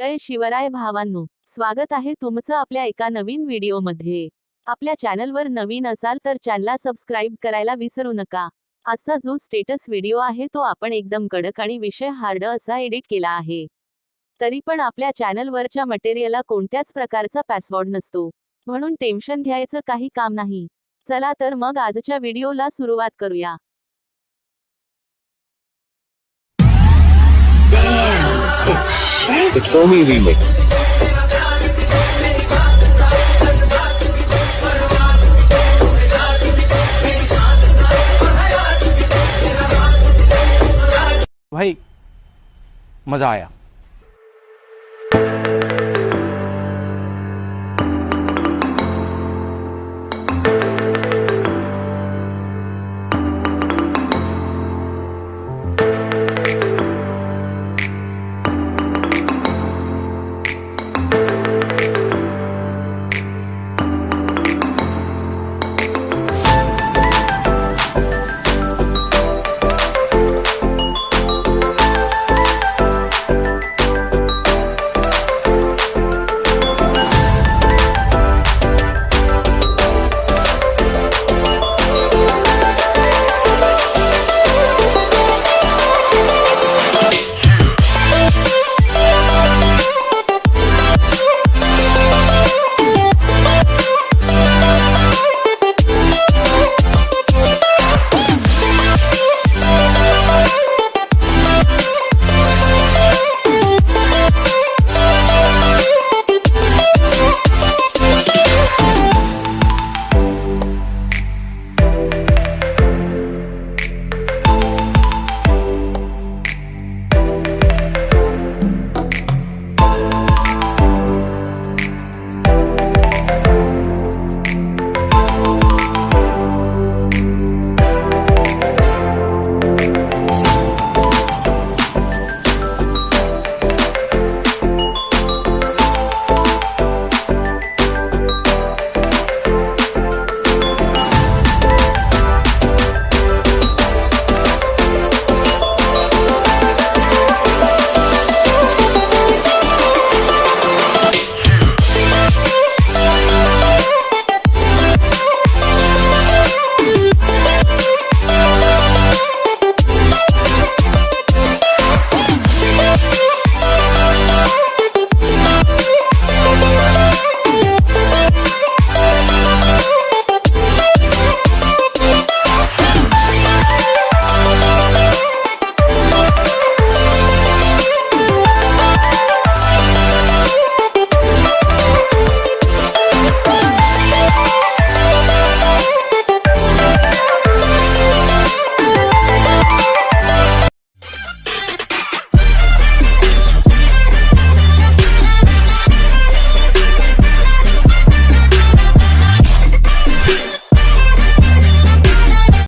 जय शिवराय भावांनो, स्वागत आहे तुमचं आपल्या एका नवीन व्हिडिओमध्ये। आपल्या चॅनलवर नवीन असाल तर चॅनलला सबस्क्राइब करायला विसरू नका। आजचा जो स्टेटस व्हिडिओ आहे तो आपण एकदम कडक आणि विषय हार्ड असा एडिट केला आहे। तरी पण आपल्या चॅनलवरच्या मटेरियलला कोणत्याच प्रकारचा पासवर्ड नसतो, म्हणून टेन्शन घ्यायचं काही काम नाही। चला तर मग आजच्या व्हिडिओला सुरुवात करूया। The Tromi remix. भाई मज़ा आया।